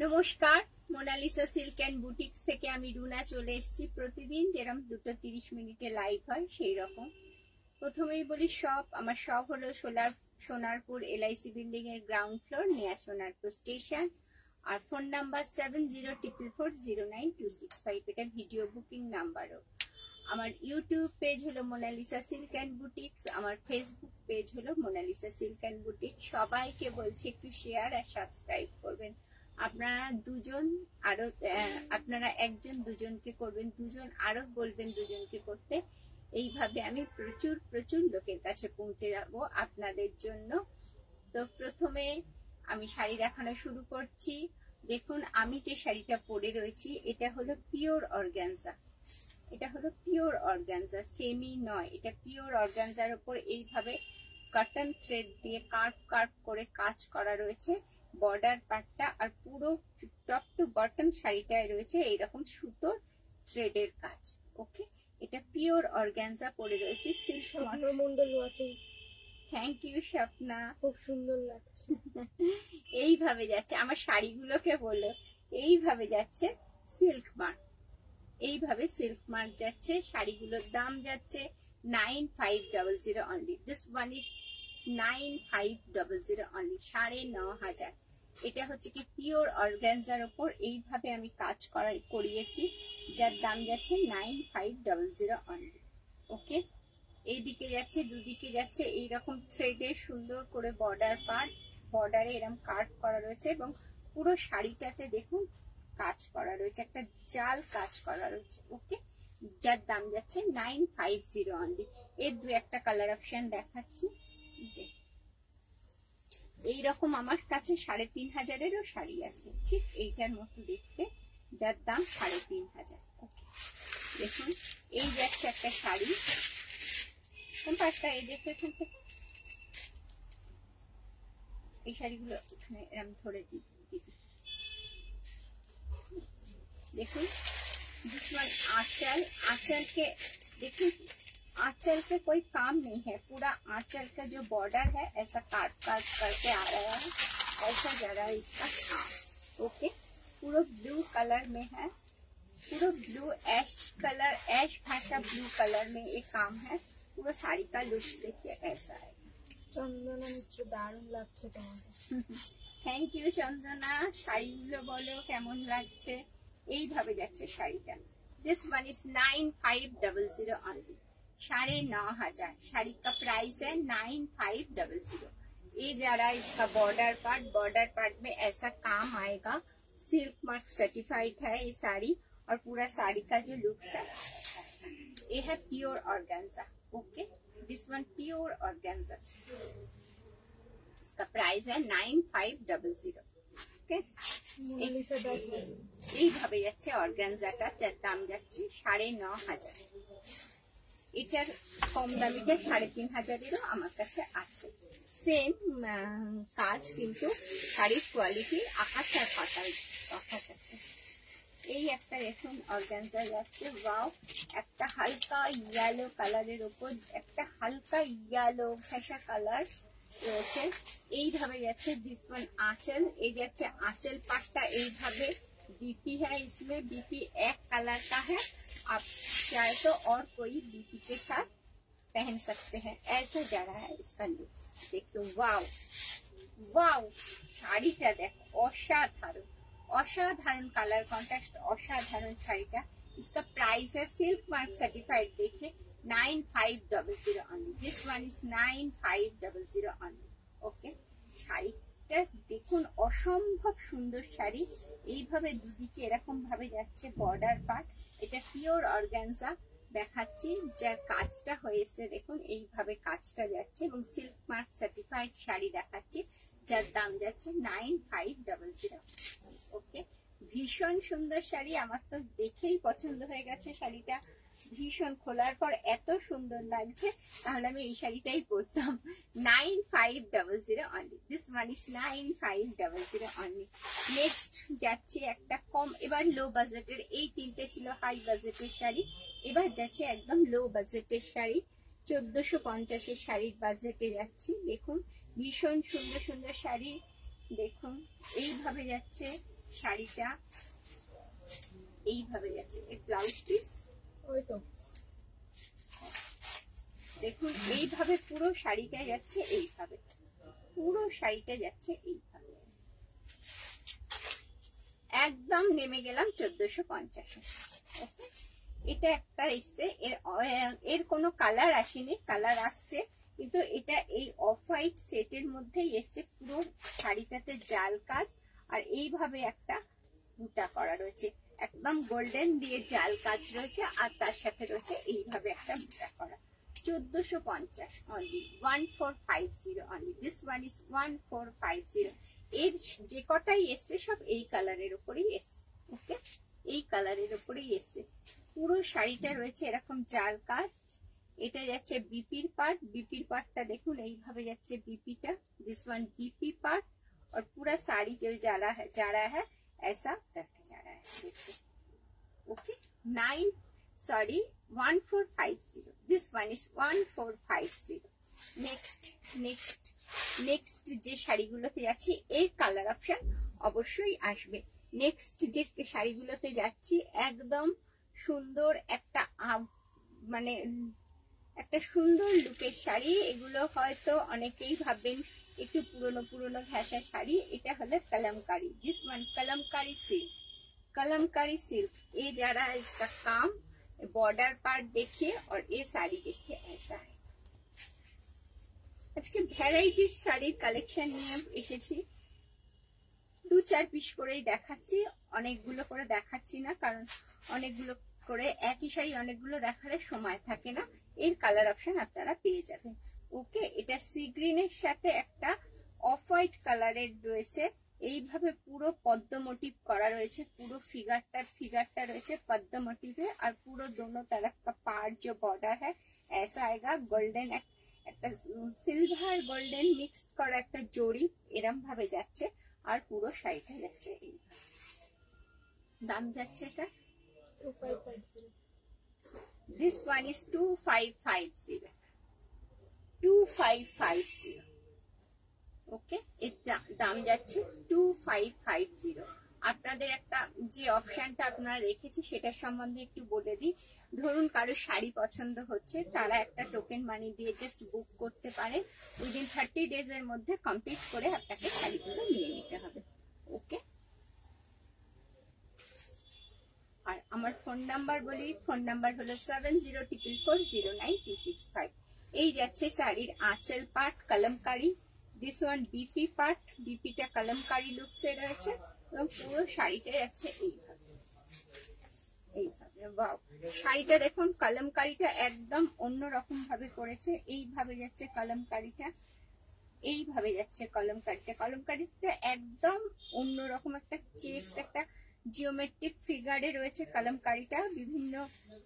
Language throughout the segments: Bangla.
নমস্কার, মোনালিসা সিল্ক অ্যান্ড বুটিক্স থেকে আমি রুনা চলে এসেছি। প্রতিদিন যেরকম 2:30 মিনিটে লাইভ হয় সেই রকম। প্রথমেই বলি আমার শপ হলো সোনারপুর LIC বিল্ডিং এর ground floor, near Sonarpur station. আর ফোন নাম্বার 7044409265, এটা ভিডিও বুকিং নাম্বারও। আমার ইউটিউব পেজ হলো মোনালিসা সিল্ক অ্যান্ড বুটিক্স, আমার ফেসবুক পেজ হলো মোনালিসা সিল্ক অ্যান্ড বুটিক্স। সবাইকে বলছি একটু শেয়ার আর সাবস্ক্রাইব করবেন। আপনারা একজন দুজনকে করবেন, দুজন আরো বলবেন দুজনকে করতে। এইভাবে আমি প্রচুর লোকের কাছে পৌঁছে যাব আপনাদের জন্য। তো প্রথমে আমি শাড়ি দেখানো শুরু করছি। দেখুন, আমি যে শাড়িটা পরে রয়েছি এটা হলো পিওর অর্গানজা। এটা হলো পিওর অর্গানজা, সেমি নয়, এটা পিওর অর্গানজার উপর এইভাবে কটন থ্রেড দিয়ে কার্ভ করে কাজ করা রয়েছে। বর্ডার পার্টটা আর পুরো টপ টু বটম শাড়িটায় রয়েছে এইরকম সুতোর থ্রেডের কাজ। ওকে, এটা পিওর অর্গানজা পরে রয়েছে। সিল্ক মন্ডল আছে। থ্যাংক ইউ স্বপ্না, খুব সুন্দর লাগছে। এইভাবে যাচ্ছে আমার শাড়িগুলোকে, বলো এইভাবে যাচ্ছে সিল্ক মার্ক, এইভাবে সিল্ক মার্ক যাচ্ছে। শাড়িগুলোর দাম যাচ্ছে 9500 only. This one is 9500 only, 9500। এটা হচ্ছে কি পিওর অর্গানজার উপর এইভাবে আমি কাজ করিয়েছি, যার দাম যাচ্ছে 9500 অনলি। ওকে, এইদিকে যাচ্ছে, দুদিকে যাচ্ছে এইরকম থ্রেডে সুন্দর করে বর্ডারে এরকম কার্ভ করা রয়েছে এবং পুরো শাড়িটাতে দেখুন কাজ করা রয়েছে, একটা জাল কাজ করা রয়েছে। ওকে, যার দাম যাচ্ছে 950 অনলি। এর দু একটা কালার অপশন দেখাচ্ছি। এইরকম আমার কাছে 3500-এরও শাড়ি আছে, ঠিক এইটার মতো দেখতে, যার দাম 3500। ওকে, দেখুন এই যাচ্ছে একটা শাড়ি, একটা এই দেখতে, এখান থেকে এই শাড়িগুলো এখানে এরকম ধরে দিবি। देखो जिसमें आंचल के देखिए, आंचल पे कोई काम नहीं है, पूरा आंचल का जो बॉर्डर है ऐसा काट करके आ रहा है, ऐसा जा रहा है इसका काम। ओके, पूरा ब्लू कलर में है, पूरा ब्लू ऐश भाषा ब्लू कलर में एक काम है। पूरा साड़ी का लुक देखिए ऐसा है। চন্দনা মিত্র, দারুণ লাগছে তোমাকে। থ্যাংক ইউ চন্দনা, শাড়িগুলো বলো কেমন লাগছে। এইভাবে যাচ্ছে শাড়িটা। This one is 9500 only, 9500। Sari का प्राइस है 9500। ये जा रहा है इसका बॉर्डर पार्ट में ऐसा काम आएगा। सिल्क मार्क सर्टिफाइड है ये साड़ी, और पूरा साड़ी का जो लुक है ये है pure organza. Okay, this one pure organza, इसका प्राइस है 9500। এইভাবে যাচ্ছে অর্গানজাটা, যার দাম যাচ্ছে 9500। এটার কম দামিটা 3500-এরও আমার কাছে আছে। সেম কাজ, কিন্তু শাড়ির কোয়ালিটি আকাশ আর পাতাল তফাৎ আছে। এই একটা দেখুন অর্গানজা যাচ্ছে, ওয়াও, একটা হালকা ইয়েলো কালারের উপর একটা হালকা ইয়েলো ঘেঁষা কালার রয়েছে। এইভাবে যাচ্ছে दिस वन आंचल, এই যাচ্ছে आंचल पाट्टा এইভাবে। बीपी है इसमें, बीपी एक कलर का है, आप चाहे तो और कोई बीपी के साथ पहन सकते हैं। ऐसा जा रहा है इसका लुक, देखो वाओ वाओ, শাড়িটা দেখো অসাধারণ কালার কন্ট্রাস্ট, অসাধারণ শাড়িটা। इसका प्राइस है सिल्क मार्क सर्टिफाइड, देखिए 9500 only। This one is 9500 only। Okay, শাড়িটা দেখুন অসম্ভব সুন্দর শাড়ি। এইভাবে দুদিকে এরকম ভাবে যাচ্ছে বর্ডার পার্ট। এটা পিওর অর্গানজা দেখাচ্ছি, যার কাজটা হয়েছে দেখুন এইভাবে কাজটা যাচ্ছে, এবং সিল্ক মার্ক সার্টিফাইড শাড়ি দেখাচ্ছি, যার দাম যাচ্ছে 9500। ওকে, ভীষণ সুন্দর শাড়ি, আমার তো দেখেই পছন্দ হয়ে গেছে শাড়িটা। ভীষণ, খোলার পর এত সুন্দর লাগছে, তাহলে আমি এই শাড়িটাই পরতাম। 9500 only. This one is 9500 only. Next যাচ্ছে একটা কম, এবার লো বাজেটের। এই তিনটে ছিল হাই বাজেটের শাড়ি, এবার যাচ্ছে একদম লো বাজেটের শাড়ি। 1450-এর শাড়ির বাজেটে যাচ্ছি। দেখুন ভীষণ সুন্দর সুন্দর শাড়ি, দেখুন এইভাবে যাচ্ছে শাড়িটা এইভাবে যাচ্ছে, এর ব্লাউজ পিস ওই তো দেখুন এইভাবে পুরো শাড়িটা যাচ্ছে, এইভাবে পুরো শাড়িটা যাচ্ছে এইভাবে। একদম নেমে গেলাম 1450। ওকে, এটা একটা এসছে, এর কোনো কালার আসেনি, কালার আসছে কিন্তু এটা এই অফ হোয়াইট সেটের মধ্যেই এসছে। পুরো শাড়িটাতে জাল কাজ আর এইভাবে একটা বুটা করা রয়েছে, একদম গোল্ডেন দিয়ে জাল কাজ রয়েছে আর তার সাথে রয়েছে এইভাবে একটা বুটা করা। 1450 only, 1450 only. This one is 1450। এর যে কটাই এসছে সব এই কালারের উপরেই এসছে। ওকে, এই কালারের উপরেই এসছে। পুরো শাড়িটা রয়েছে এরকম জাল কাজ। এটা যাচ্ছে বিপির পার্ট, বিপির পার্টটা দেখুন এইভাবে যাচ্ছে বিপিটা। दिस वन बीपी पार्ट और पूरा साड़ी जो जा रहा है ऐसा करके जा रहा है, देखिए। Okay, 1450। This one is 1450। Next যে শাড়িগুলোতে যাচ্ছি এর কালার অপশন অবশ্যই আসবে। নেক্সট যে শাড়িগুলোতে যাচ্ছি একদম সুন্দর একটা মানে একটা সুন্দর লুকের শাড়ি। এগুলো হয়তো অনেকেই ভাববেন একটু পুরনো ঘেঁষা শাড়ি। এটা হলো Kalamkari. This one Kalamkari silk, Kalamkari silk. ये जा रहा है इसका काम, बॉर्डर पार्ट देखिए और ये साड़ी देखिए ऐसा है। আজকে ভ্যারাইটিস শাড়ির কালেকশন নিয়ে এসেছি, 2-4 পিস করেই দেখাচ্ছি, অনেকগুলো করে দেখাচ্ছি না, কারণ অনেকগুলো করে একই শাড়ি অনেকগুলো দেখালে সময় থাকে না। এর কালার অপশন আপনারা পেয়ে যাবেন। ওকে, এটা সি গ্রিনের সাথে একটা অফ হোয়াইট কালারের রয়েছে, এইভাবে পুরো পদ্ম মোটিভ করা রয়েছে। পুরো ফিগারটা রয়েছে পদ্ম মোটিভে আর পুরো दोनों तरफ का पार्ट जो बॉर्डर है ऐसा आएगा। गोल्डन একটা সিলভার গোল্ডেন মিক্সড করা একটা জড়ি এরম ভাবে যাচ্ছে আর পুরো শাড়িটা যাচ্ছে এইভাবে। দাম যাচ্ছে এটা 2550। This one is 2550, 2550। ওকে, এর দাম যাচ্ছে 2550। আপনাদের একটা যে অপশনটা আপনারা রেখেছি সেটার সম্বন্ধে একটু বলে দিই। ধরুন কারো শাড়ি পছন্দ হচ্ছে, তারা একটা টোকেন মানি দিয়ে জাস্ট বুক করতে পারে। উইদিন 30 ডেজ এর মধ্যে কমপ্লিট করে আপনাকে শাড়িগুলো নিয়ে নিতে হবে। ওকে, আর আমার ফোন নাম্বার বলি, ফোন নাম্বার হলো 7044409265। এই যাচ্ছে শাড়ির আঁচল part kalamkari. This one BP part, বিপিটা কলমকারি লুকসে রয়েছে এবং পুরো শাড়িটা যাচ্ছে এইভাবে এইভাবে। ওয়াও, শাড়িটা দেখুন কলমকারিটা একদম অন্যরকম ভাবে করেছে। এইভাবে যাচ্ছে কলমকারিটা, এইভাবে যাচ্ছে কলমকারিটা। কলমকারিটা একদম অন্যরকম একটা চেক্স, একটা জিওমেট্রিক ফিগারে রয়েছে कलमकारी বিভিন্ন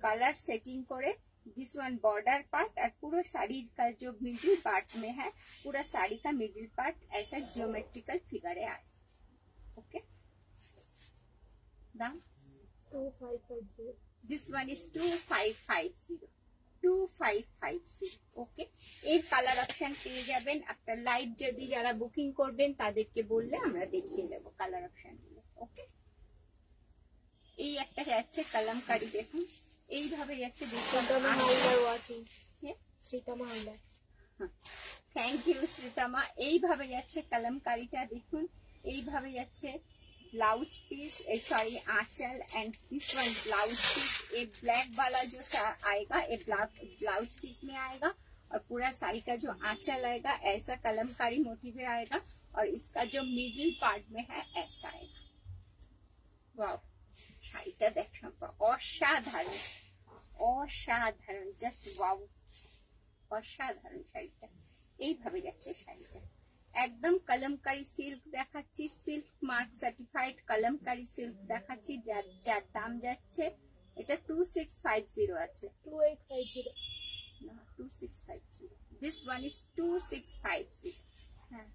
কালার সেটিং করে। दिस वन बॉर्डर पार्ट और पूरा साड़ी का जो मिडिल पार्ट में है, पूरा साड़ी का मिडिल पार्ट ऐसा जियोमेट्रिकल फिगर है। ओके, दाम 2550। This one is 2550, 2550। ওকে, এর কালার অপশন পেয়ে যাবেন। আপনার লাইভ যদি যারা বুকিং করবেন তাদেরকে বললে আমরা দেখিয়ে দেব কালার অপশন গুলো। ওকে, এই একটা যাচ্ছে কলমকারি, দেখুন এইভাবে যাচ্ছে। Thank you Sreetama. এইভাবে যাচ্ছে কলমকারিটা, দেখুন এইভাবে যাচ্ছে। ब्लाउज पीस, सॉरी आंचल and this one blouse piece. ये ब्लैक वाला जो आएगा ये ब्लाउज पीस में आएगा और पूरा साड़ी का जो आंचल आएगा ऐसा कलमकारी मोटिव आएगा और इसका जो मिडिल पार्ट में है ऐसा आएगा। वाओ, শাড়িটা দেখুন অসাধারণ, অসাধারণ, জাস্ট ওয়াও, অসাধারণ শাড়িটা। এইভাবে যাচ্ছে শাড়িটা, একদম কলমকারি সিল্ক দেখাচ্ছি, silk mark certified kalamkari silk দেখাচ্ছি, যার দাম যাচ্ছে এটা 2650 আছে। 2850 না, 2650। This one is 2650। হ্যাঁ,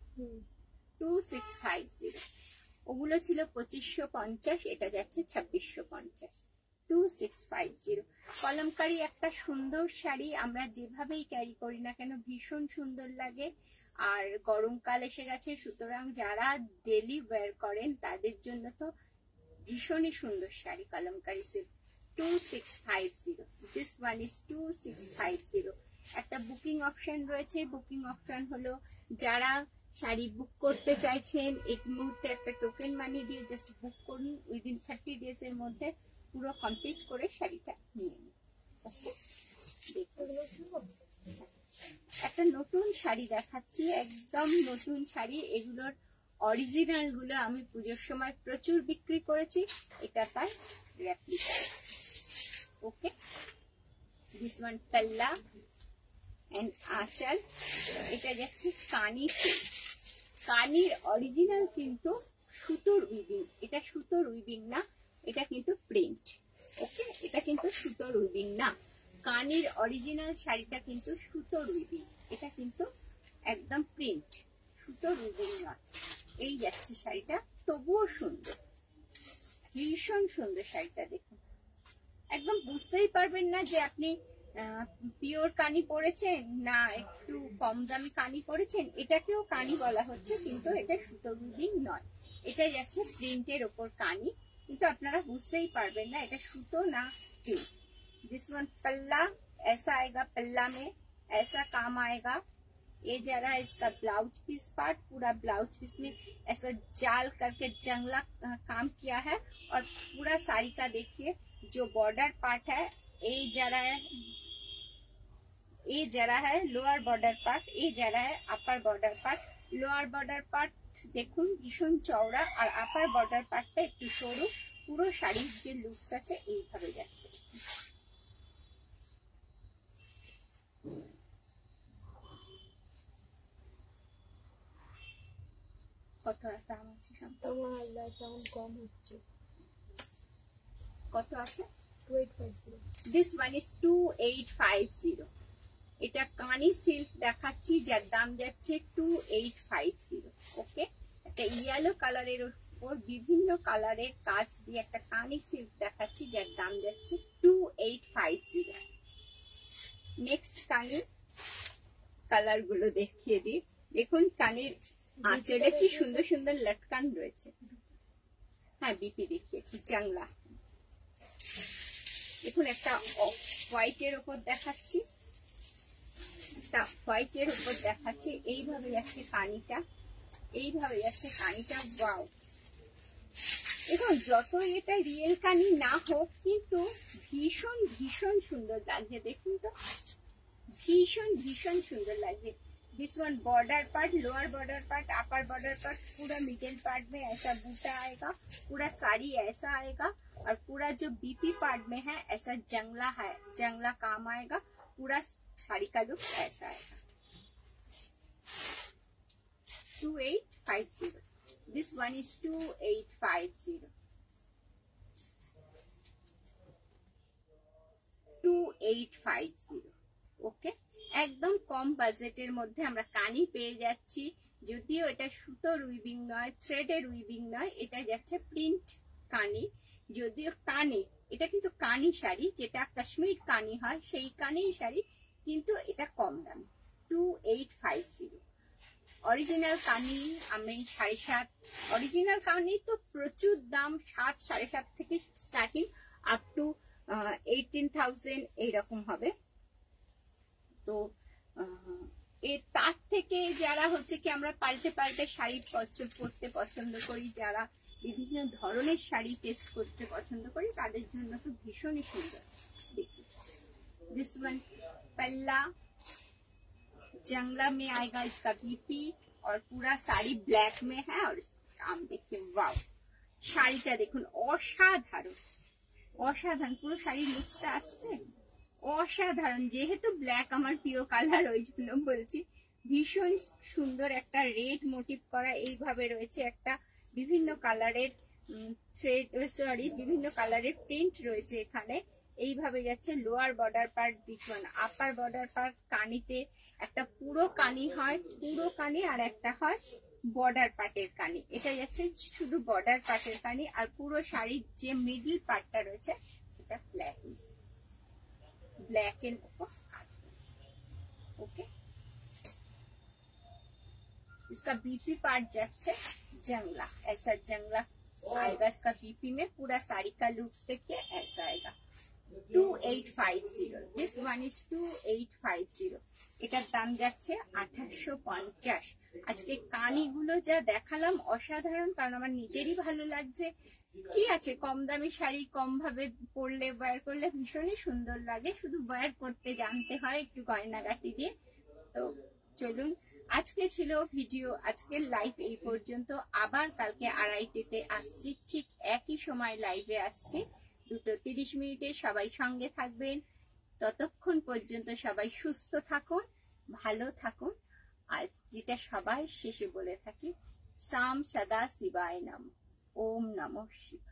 2650। ওগুলো ছিল 2550, এটা যাচ্ছে 2650। 2650। কলমকারি একটা সুন্দর শাড়ি, আমরা যেভাবেই ক্যারি করি না কেন ভীষণ সুন্দর লাগে। আর গরমকাল এসে গেছে, সুতরাং যারা ডেলি ওয়্যার করেন তাদের জন্য তো ভীষণই সুন্দর sari Kalamkari silk 2650। This one is 2650। একটা বুকিং অপশন রয়েছে। বুকিং অপশন হলো যারা শাড়ি বুক করতে চাইছেন এই মুহূর্তে একটা টোকেন মানি দিয়ে জাস্ট বুক করুন, উইদিন 30 ডেজ এর মধ্যে পুরো কমপ্লিট করে শাড়িটা নিয়ে নিন। ওকে, দেখুন একটা নতুন শাড়ি দেখাচ্ছি, একদম নতুন শাড়ি। এগুলোর অরিজিনাল গুলো আমি পুজোর সময় প্রচুর বিক্রি করেছি, এটা তার রেপ্লিকা। ওকে, দিস ওয়ান পাল্লা এন্ড আঁচল। এটা যাচ্ছে কানি সিল্ক। কানির অরিজিনাল কিন্তু সুতোর উইভিং, এটা সুতোর উইভিং না, এটা কিন্তু প্রিন্ট। ওকে, এটা কিন্তু সুতোর উইভিং না, কানির অরিজিনাল শাড়িটা কিন্তু সুতোর উইভিং, এটা কিন্তু একদম প্রিন্ট, সুতোর উইভিং নয়। এই যাচ্ছে শাড়িটা, তবুও সুন্দর, ভীষণ সুন্দর শাড়িটা। দেখুন, একদম বুঝতেই পারবেন না যে আপনি পিওর কানি পরেছেন না একটু কম দামি কানি পরেছেন। এটাকেও কানি বলা হচ্ছে, কিন্তু এটা সুতোর উইভিং নয়, এটা যাচ্ছে প্রিন্টের ওপর কানি, কিন্তু আপনারা বুঝতেই পারবেন না এটা সুতো না প্রিন্ট। दिस वन पल्ला ऐसा आएगा, पल्ला में ऐसा काम आएगा। ये जा रहा है इसका ब्लाउज पीस पार्ट, पूरा ब्लाउज पीस में ऐसा जाल करके जंगला काम किया है। और पूरा साड़ी का देखिए जो बॉर्डर पार्ट है, ये जा रहा है, ये जा रहा है लोअर बॉर्डर पार्ट, ये जा रहा है upper border part. Lower border part देखुन भीषण चौड़ा और अपर बॉर्डर पार्टটা একটু সরু। পুরো শাড়ির যে লুকস আছে এইভাবে যাচ্ছে। কত দাম আছে? তোমার সাউন্ড কম হচ্ছে। কত আছে? 2850। This one is 2850। এটা কানি সিল্ক দেখাচ্ছি যার দাম যাচ্ছে 2850। ওকে, একটা ইয়েলো কালারের উপর বিভিন্ন কালারের কাজ দিয়ে একটা কানি সিল্ক দেখাচ্ছি যার দাম যাচ্ছে 2850। নেক্সট কানি কালার গুলো দেখিয়ে দিই। দেখুন কানির আঁচলে কি সুন্দর সুন্দর লটকান রয়েছে। হ্যাঁ, বিপি দেখিয়েছি, জাংলা। দেখুন একটা হোয়াইটের উপর দেখাচ্ছি, একটা হোয়াইটের উপর দেখাচ্ছি। এইভাবে যাচ্ছে কানিটা, এইভাবে যাচ্ছে কানিটা। ওয়াও, দেখুন যতই এটা রিয়েল কানি না হোক কিন্তু ভীষণ ভীষণ সুন্দর লাগছে। দেখুন তো, ভীষণ ভীষণ সুন্দর লাগছে। This one border part, lower border part, upper border part, पूरा मिडिल पार्ट में ऐसा बूटा आएगा, पूरा साड़ी ऐसा आएगा। और पूरा जो बीपी पार्ट में है ऐसा जंगला है, जंगला काम आएगा। पूरा साड़ी का लुक ऐसा आएगा। 2850। This one is 2850। 2850। ওকে, একদম কম বাজেটের মধ্যে আমরা কানি পেয়ে যাচ্ছি। যদিও এটা সুতোর উইভিং নয়, থ্রেডের উইভিং নয়, এটা যাচ্ছে প্রিন্ট কানি। যদিও কানি, এটা কিন্তু কানি শাড়ি, যেটা কাশ্মীর কানি হয় সেই কানি শাড়ি, কিন্তু এটা কম দাম 2850। অরিজিনাল কানি আমি 7.5, অরিজিনাল কানি তো প্রচুর দাম, 7, 7.5 থেকে স্টার্টিং আপ টু 18,000 এইরকম হবে। তো তার থেকে যারা হচ্ছে কি আমরা পাল্টে পাল্টে শাড়ি পরতে পছন্দ করি, যারা বিভিন্ন ধরনের শাড়ি টেস্ট করতে পছন্দ করি, তাদের জন্য তো ভীষণই সুন্দর। देखिए दिस वन पल्ला जंगला में आएगा, इसका बीपी और पूरा साड़ी ब्लैक में है। और काम देखिए, वाव, শাড়িটা দেখুন অসাধারণ, অসাধারণ। পুরো শাড়ির লুকসটা আসছে অসাধারণ। যেহেতু ব্ল্যাক আমার প্রিয় কালার, ওই জন্য বলছি। ভীষণ সুন্দর একটা রেড মোটিভ করা এইভাবে রয়েছে, একটা বিভিন্ন কালারের থ্রেড, সরি বিভিন্ন কালারের প্রিন্ট রয়েছে এখানে। এইভাবে যাচ্ছে লোয়ার বর্ডার পার্ট, দিকন আপার বর্ডার পার্ট। কানিতে একটা পুরো কানি হয়, পুরো কানি, আর একটা হয় বর্ডার পার্টের কানি। এটা যাচ্ছে শুধু বর্ডার পার্টের কানি। আর পুরো শাড়ির যে মিডল পার্টটা রয়েছে এটা ব্ল্যাক, ব্ল্যাক এর উপর। ওকে, इसका बीपी पार्ट जाच्छे जंगला, ऐसा जंगला आएगा इसका बीपी में। पूरा साड़ी का लुक्स देखिए ऐसा आएगा। 2850, दिस वन इज 2850। এটার দাম যাচ্ছে 2850। আজকে কানিগুলো যা দেখালাম অসাধারণ, কারণ আমার নিজেরই ভালো লাগছে। কি আছে, কম দামি শাড়ি কম ভাবে পরলে ওয়্যার করলে ভীষণই সুন্দর লাগে, শুধু ওয়্যার করতে জানতে হয় একটু গয়নাগাটি দিয়ে। তো চলুন, আজকে ছিল ভিডিও, আজকের লাইভ এই পর্যন্ত। আবার কালকে 2:30তে আসছি, ঠিক একই সময় লাইভে আসছি 2:30 সবাই সঙ্গে থাকবেন। ততক্ষণ পর্যন্ত সবাই সুস্থ থাকুন, ভালো থাকুন। আর যেটা সবাই শেষে বলে থাকি, সাম সদা শিবায় নমঃ, ওম নমঃ শিবায়।